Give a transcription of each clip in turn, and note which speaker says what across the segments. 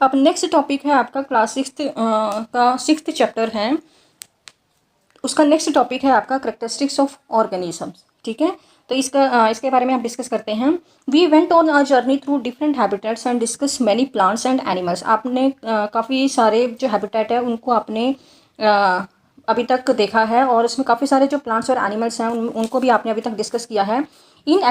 Speaker 1: अब next topic है आपका क्लास सिक्स्थ का सिक्स्थ चैप्टर है, उसका नेक्स्ट टॉपिक है आपका करेक्टरिस्टिक्स ऑफ ऑर्गेनिजम्स। ठीक है, तो इसके बारे में आप डिस्कस करते हैं। We went on a journey through different habitats and discuss many plants and animals. आपने काफ़ी सारे जो हैबिटेट है उनको आपने अभी तक देखा है, और उसमें काफ़ी सारे जो प्लांट्स और एनिमल्स हैं उनको भी आपने अभी तक डिस्कस किया है। इन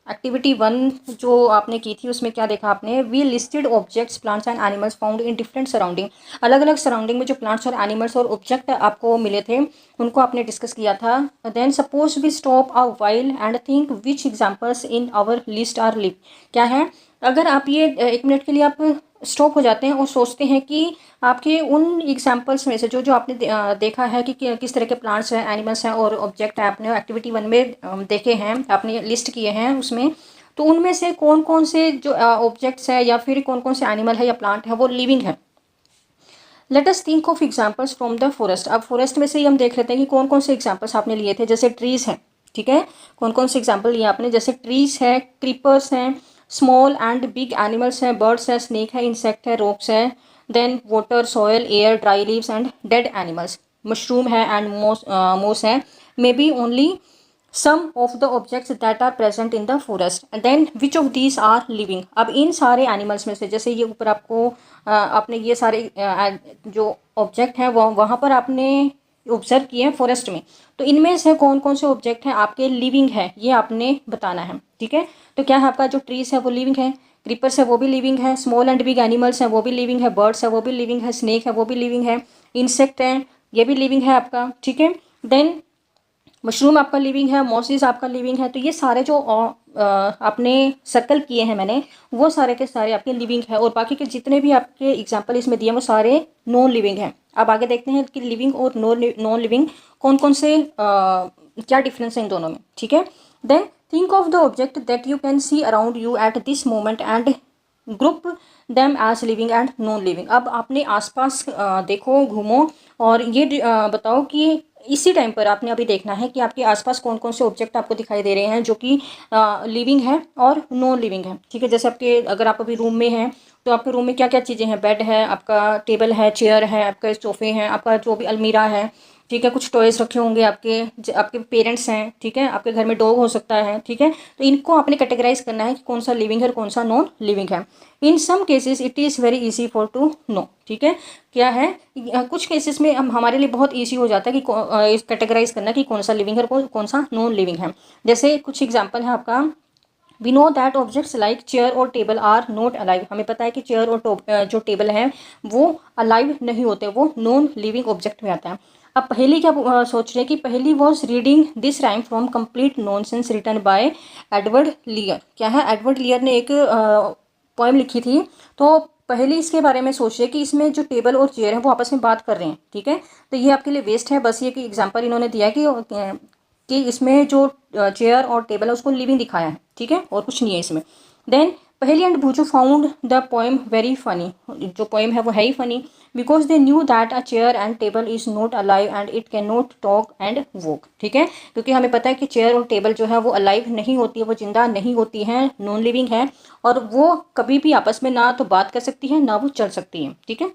Speaker 1: एक्टिविटी वन जो आपने की थी उसमें क्या देखा आपने, we listed objects plants and animals found in different surrounding. अलग अलग सराउंडिंग में जो प्लांट्स और एनिमल्स और ऑब्जेक्ट आपको मिले थे उनको आपने डिस्कस किया था। Then suppose we stop a while and think which examples in our list are live. क्या है, अगर आप ये 1 मिनट के लिए आप स्टॉप हो जाते हैं और सोचते हैं कि आपके उन एग्जाम्पल्स में से जो जो आपने देखा है कि किस तरह के प्लांट्स हैं, एनिमल्स हैं और ऑब्जेक्ट है आपने एक्टिविटी वन में देखे हैं, आपने लिस्ट किए हैं उसमें, तो उनमें से कौन कौन से जो ऑब्जेक्ट्स है या फिर कौन कौन से एनिमल है या प्लांट है वो लिविंग है। Let us think of examples from the forest. अब फॉरेस्ट में से ही हम देख लेते हैं कि कौन कौन से एग्जाम्पल्स आपने लिए थे। जैसे ट्रीज़ हैं, ठीक है, कौन कौन से एग्जाम्पल लिए आपने, जैसे ट्रीज़ है, क्रीपर्स हैं, स्मॉल एंड बिग एनिमल्स हैं, बर्ड्स है, स्नेक है, इंसेक्ट है, रॉक्स है, then water, soil, air, dry leaves and dead animals, mushroom है एंड मोस है, may be only some of the objects that are present in the forest, then which of these are living. अब इन सारे animals में से, जैसे ये ऊपर आपको आपने ये सारे जो ऑब्जेक्ट हैं वो वहाँ पर आपने ऑब्जर्व किए हैं फॉरेस्ट में, तो इनमें से कौन कौन से ऑब्जेक्ट हैं आपके लिविंग है ये आपने बताना है। ठीक है, तो क्या है आपका जो ट्रीज है वो लिविंग है, क्रीपर्स है वो भी लिविंग है, स्मॉल एंड बिग एनिमल्स हैं वो भी लिविंग है, बर्ड्स है वो भी लिविंग है, स्नेक है वो भी लिविंग है, इंसेक्ट है ये भी लिविंग है आपका। ठीक है, देन मशरूम आपका लिविंग है, मॉसिस आपका लिविंग है। तो ये सारे जो आपने सर्कल किए हैं मैंने, वो सारे के सारे आपके लिविंग है, और बाकी के जितने भी आपके एग्जांपल इसमें दिए हैं वो सारे नॉन लिविंग हैं। अब आगे देखते हैं कि लिविंग और नॉन लिविंग कौन कौन से क्या डिफरेंस है इन दोनों में। ठीक है, then think of the object that you can see around you at this moment and group them as living and non living. अब आपने आसपास देखो, घूमो, और ये बताओ कि इसी टाइम पर आपने अभी देखना है कि आपके आसपास कौन कौन से ऑब्जेक्ट आपको दिखाई दे रहे हैं जो कि लिविंग है और नॉन लिविंग है। ठीक है, जैसे आपके अगर आप अभी रूम में हैं तो आपके रूम में क्या क्या चीज़ें हैं, बेड है आपका, टेबल है, चेयर है आपका, सोफे हैं आपका, जो भी अलमीरा है, ठीक है, कुछ टॉयज रखे होंगे आपके, आपके पेरेंट्स हैं, ठीक है, आपके घर में डॉग हो सकता है। ठीक है, तो इनको आपने कैटेगराइज करना है कि कौन सा लिविंग है और कौन सा नॉन लिविंग है। In some cases it is very easy for to know. ठीक है, क्या है, कुछ केसेस में हम हमारे लिए बहुत इजी हो जाता है कि कैटेगराइज करना कि कौन सा लिविंग है और कौन सा नॉन लिविंग है। जैसे कुछ एग्जांपल है आपका, we know that objects like chair और टेबल आर नॉट अलाइव। हमें पता है कि चेयर और जो टेबल है वो अलाइव नहीं होते, वो नॉन लिविंग ऑब्जेक्ट में आता है। अब पहली क्या सोच रहे हैं कि पहली was reading this rhyme from complete nonsense written by Edward Lear. क्या है, एडवर्ड लियर ने एक पोएम लिखी थी, तो पहले इसके बारे में सोचिए कि इसमें जो टेबल और चेयर है वो आपस में बात कर रहे हैं। ठीक है, तो ये आपके लिए वेस्ट है, बस ये कि एग्जांपल इन्होंने दिया है कि इसमें जो चेयर और टेबल है उसको लिविंग दिखाया है। ठीक है, और कुछ नहीं है इसमें। देन पहली एंड भूजू found the poem very funny. जो पोएम है वो है ही funny, because they knew that a chair and table is not alive and it can not talk and walk. ठीक है, क्योंकि हमें पता है कि चेयर और टेबल जो है वो अलाइव नहीं होती है, वो जिंदा नहीं होती हैं, नॉन लिविंग है, और वो कभी भी आपस में ना तो बात कर सकती है ना वो चल सकती है। ठीक है,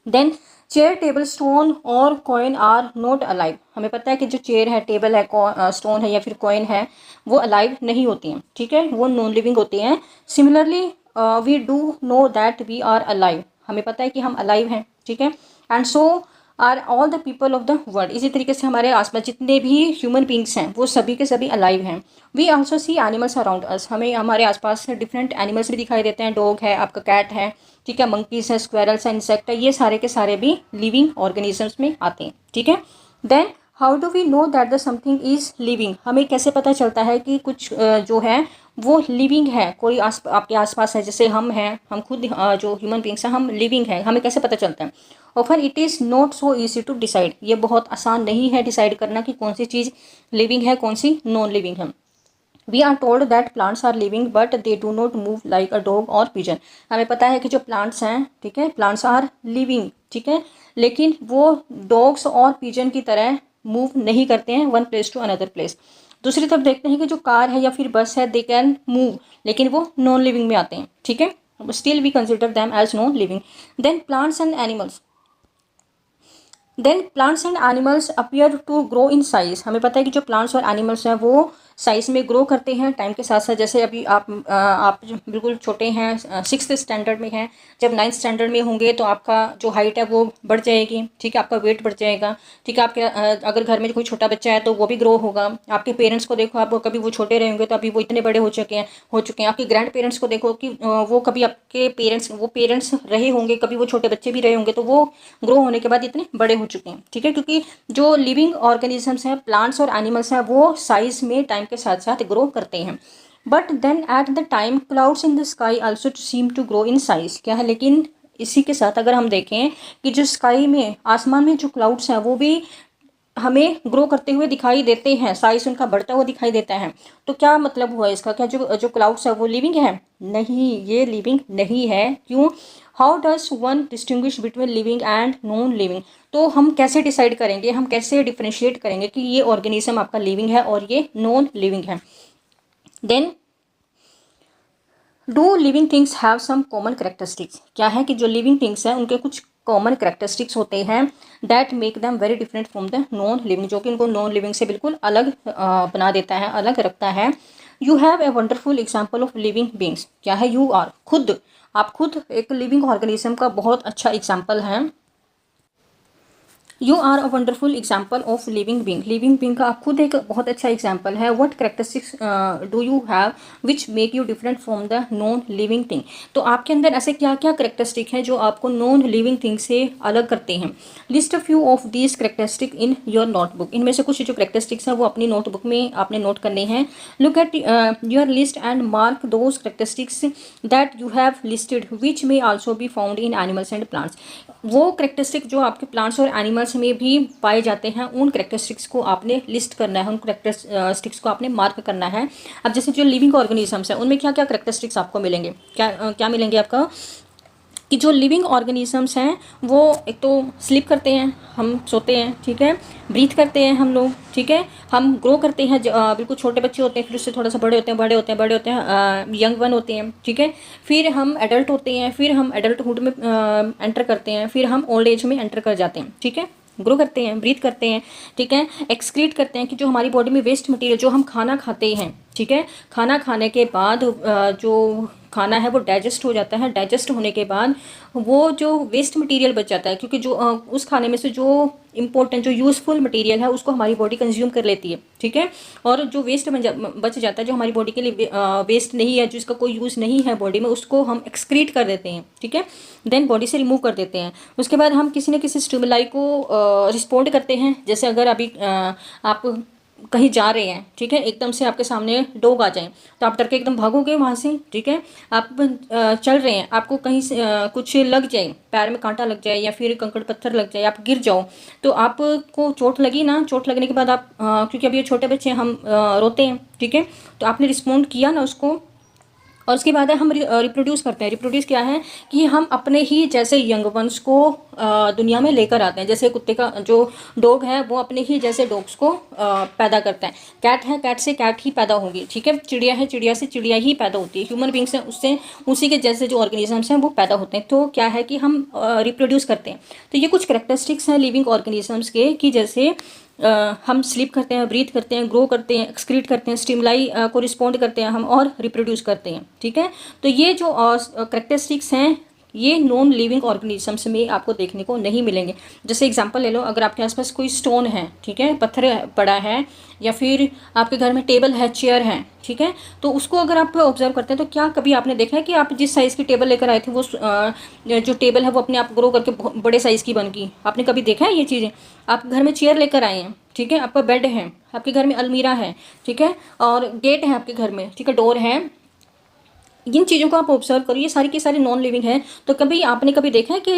Speaker 1: देन चेयर, टेबल, स्टोन और कॉइन आर नॉट अलाइव। हमें पता है कि जो चेयर है, टेबल है, स्टोन है या फिर कॉइन है, वो अलाइव नहीं होती हैं। ठीक है, वो नॉन लिविंग होती हैं। Similarly we do know that we are alive. हमें पता है कि हम अलाइव हैं। ठीक है, and so are all the people of the world. इसी तरीके से हमारे आसपास जितने भी ह्यूमन बींग्स हैं वो सभी के सभी अलाइव हैं। We also see animals around us. हमें हमारे आसपास डिफरेंट एनिमल्स भी दिखाई देते हैं, डॉग है आपका, कैट है, ठीक है, मंकीज है, स्क्वेरल्स है, इंसेक्ट है, ये सारे के सारे भी लिविंग ऑर्गेनिजम्स में आते हैं। ठीक है, then how do we know that the something is living. हमें कैसे पता चलता है कि कुछ जो है वो लिविंग है, कोई आपके आसपास है, जैसे हम हैं, हम खुद जो ह्यूमन बींग्स हैं हम लिविंग हैं, हमें कैसे पता चलता है। Often it is not so easy to decide. ये बहुत आसान नहीं है डिसाइड करना कि कौन सी चीज़ लिविंग है कौन सी नॉन लिविंग है। We are told that plants are living but they do not move like a dog और पिजन। हमें पता है कि जो प्लांट्स हैं, ठीक है, प्लांट्स आर लिविंग, ठीक है, लेकिन वो डॉग्स और पिजन की तरह मूव नहीं करते हैं one place to another place. दूसरी तरफ देखते हैं कि जो कार है या फिर बस है, दे कैन मूव, लेकिन वो नॉन लिविंग में आते हैं। ठीक है, still we consider them as non living. Then plants and animals, appear to grow in size. हमें पता है कि जो प्लांट्स और एनिमल्स हैं वो साइज़ में ग्रो करते हैं टाइम के साथ साथ। जैसे अभी आप जो बिल्कुल छोटे हैं, 6th स्टैंडर्ड में हैं, जब 9th स्टैंडर्ड में होंगे तो आपका जो हाइट है वो बढ़ जाएगी, ठीक है, आपका वेट बढ़ जाएगा, ठीक है। आपके अगर घर में कोई छोटा बच्चा है तो वो भी ग्रो होगा। आपके पेरेंट्स को देखो, आप कभी वो छोटे रहे होंगे तो अभी वो इतने बड़े हो चुके हैं। आपके ग्रैंड पेरेंट्स को देखो कि वो कभी आपके पेरेंट्स रहे होंगे, कभी वो छोटे बच्चे भी रहे होंगे, तो वो ग्रो होने के बाद इतने बड़े हो चुके हैं, ठीक है। क्योंकि जो लिविंग ऑर्गेनिजम्स हैं, प्लांट्स और एनिमल्स हैं, वो साइज में टाइम के साथ साथ ग्रो करते हैं। But then at the time clouds in the sky also seem to grow in size. क्या है, लेकिन इसी के साथ अगर हम देखें कि जो स्काई में, आसमान में जो क्लाउड्स हैं वो भी हमें ग्रो करते हुए दिखाई देते हैं, साइज उनका बढ़ता हुआ दिखाई देता है। तो क्या मतलब हुआ इसका, क्या जो क्लाउड्स है वो लिविंग है? नहीं, ये लिविंग नहीं है। क्यों? How does one distinguish between living and non living? तो हम कैसे डिसाइड करेंगे, हम कैसे डिफ्रेंशिएट करेंगे कि ये ऑर्गेनिज्म आपका लिविंग है और ये नॉन लिविंग है? Then do living things have some common characteristics? क्या है कि जो लिविंग थिंग्स हैं उनके कुछ कॉमन करेक्टरिस्टिक्स होते हैं that make them very different from the non living, जो कि उनको नॉन लिविंग से बिल्कुल अलग बना देता है, अलग रखता है। You have a wonderful example of living beings. क्या है? यू आर, खुद, आप खुद एक लिविंग ऑर्गेनिज्म का बहुत अच्छा एग्जाम्पल है। You are a wonderful example of living being. Living being का आप खुद एक बहुत अच्छा एग्जाम्पल है। What characteristics do you have which make you different from the non living thing? तो आपके अंदर ऐसे क्या क्या करेक्टरिस्टिक हैं जो आपको नॉन लिविंग थिंग से अलग करते हैं? List a few of these characteristic in your notebook. इनमें से कुछ जो करेक्टरिस्टिक्स हैं वो अपनी नोटबुक में आपने नोट करने हैं। Look at your list and mark those characteristics that you have listed which may also be found in animals and plants. वो करेक्टरिस्टिक जो आपके प्लांट्स और एनिमल्स में भी पाए जाते हैं, उन करेक्टरिस्टिक्स को आपने लिस्ट करना है, उन करेक्टरिस्टिक्स को आपने मार्क करना है। अब जैसे जो लिविंग ऑर्गेनिजम्स हैं उनमें क्या क्या करेक्टरिस्टिक्स आपको मिलेंगे, क्या मिलेंगे आपका, कि जो लिविंग ऑर्गेनिजम्स हैं वो एक तो स्लीप करते हैं, हम सोते हैं, ठीक है, ब्रीथ करते हैं हम लोग, ठीक है, हम ग्रो करते हैं, बिल्कुल छोटे बच्चे होते हैं, फिर उससे थोड़ा सा बड़े होते हैं, यंग वन होते हैं, ठीक है, फिर हम एडल्ट होते हैं, फिर हम एडल्टहुड में एंटर करते हैं, फिर हम ओल्ड एज में एंटर कर जाते हैं, ठीक है। ग्रो करते हैं, ब्रीथ करते हैं, ठीक है, एक्सक्रीट करते हैं कि जो हमारी बॉडी में वेस्ट मटेरियल, जो हम खाना खाते हैं, ठीक है, खाना खाने के बाद जो खाना है वो डाइजेस्ट हो जाता है। डाइजेस्ट होने के बाद वो जो वेस्ट मटेरियल बच जाता है, क्योंकि जो उस खाने में से जो इम्पोर्टेंट, जो यूज़फुल मटेरियल है उसको हमारी बॉडी कंज्यूम कर लेती है, ठीक है। और जो वेस्ट बच जाता है, जो हमारी बॉडी के लिए वेस्ट नहीं है, जिसका कोई यूज़ नहीं है बॉडी में, उसको हम एक्सक्रीट कर देते हैं, ठीक है, देन बॉडी से रिमूव कर देते हैं। उसके बाद हम किसी न किसी स्टिमुलाई को रिस्पॉन्ड करते हैं। जैसे अगर अभी आप कहीं जा रहे हैं, ठीक है, एकदम से आपके सामने डॉग आ जाए तो आप डर के एकदम भागोगे वहाँ से, ठीक है। आप चल रहे हैं, आपको कहीं से कुछ लग जाए, पैर में कांटा लग जाए या फिर कंकड़ पत्थर लग जाए, आप गिर जाओ, तो आपको चोट लगी ना, चोट लगने के बाद आप क्योंकि अभी ये छोटे बच्चे हैं, हम रोते हैं, ठीक है, तो आपने रिस्पॉन्ड किया ना उसको, और उसके बाद हम रिप्रोड्यूस करते हैं। रिप्रोड्यूस क्या है कि हम अपने ही जैसे यंग वंस को दुनिया में लेकर आते हैं। जैसे कुत्ते का जो डॉग है वो अपने ही जैसे डॉग्स को पैदा करता है। कैट है, कैट से कैट ही पैदा होगी, ठीक है। चिड़िया है, चिड़िया से चिड़िया ही पैदा होती है। ह्यूमन बींग्स हैं, उससे उसी के जैसे जो ऑर्गेनिजम्स हैं वो पैदा होते हैं। तो क्या है कि हम रिप्रोड्यूस करते हैं। तो ये कुछ करेक्टरिस्टिक्स हैं लिविंग ऑर्गेनिजम्स के, कि जैसे हम स्लीप करते हैं, ब्रीथ करते हैं, ग्रो करते हैं, एक्सक्रीट करते हैं, स्टिमुलाई को रिस्पॉन्ड करते हैं हम, और रिप्रोड्यूस करते हैं, ठीक है। तो ये जो करेक्टरिस्टिक्स हैं ये नॉन लिविंग ऑर्गेनिजम्स में आपको देखने को नहीं मिलेंगे। जैसे एग्जांपल ले लो, अगर आपके आसपास कोई स्टोन है, ठीक है, पत्थर पड़ा है, या फिर आपके घर में टेबल है, चेयर है, ठीक है, तो उसको अगर आप ऑब्जर्व करते हैं तो क्या कभी आपने देखा है कि आप जिस साइज़ की टेबल लेकर आए थे वो जो टेबल है वो अपने आप ग्रो करके बड़े साइज़ की बन गई? आपने कभी देखा है ये चीज़ें? आप घर में चेयर लेकर आए हैं, ठीक है, आपका बेड है, आपके घर में अलमीरा है, ठीक है, और गेट है आपके घर में, ठीक है, डोर है, इन चीज़ों को आप ऑब्जर्व करो, ये सारी की सारी नॉन लिविंग है। तो कभी आपने कभी देखा है कि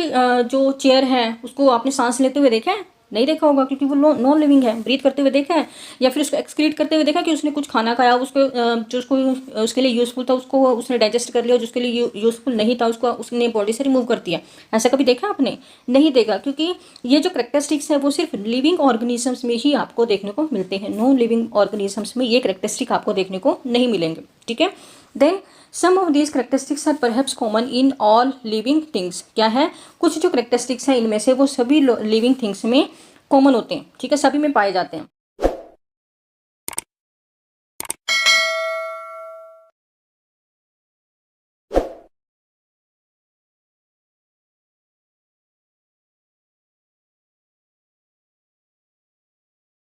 Speaker 1: जो चेयर है उसको आपने सांस लेते हुए देखा है? नहीं देखा होगा, क्योंकि वो नॉन लिविंग है। ब्रीथ करते हुए देखा है, या फिर उसको एक्सक्रीट करते हुए देखा कि उसने कुछ खाना खाया, उसको जो उसको उसके लिए यूज़फुल था उसको उसने डाइजेस्ट कर लिया, जिसके लिए यूज़फुल नहीं था उसको उसने बॉडी से रिमूव कर दिया। ऐसा कभी देखा आपने? नहीं देखा, क्योंकि ये जो करेक्टरिस्टिक्स है वो सिर्फ लिविंग ऑर्गेनिजम्स में ही आपको देखने को मिलते हैं। नॉन लिविंग ऑर्गेनिजम्स में ये करेक्टरिस्टिक आपको देखने को नहीं मिलेंगे, ठीक है। Then some of these characteristics are perhaps common in all living things. क्या है, कुछ जो करेक्टरिस्टिक्स हैं इनमें से वो सभी लिविंग थिंग्स में कॉमन होते हैं, ठीक है, सभी में पाए जाते हैं।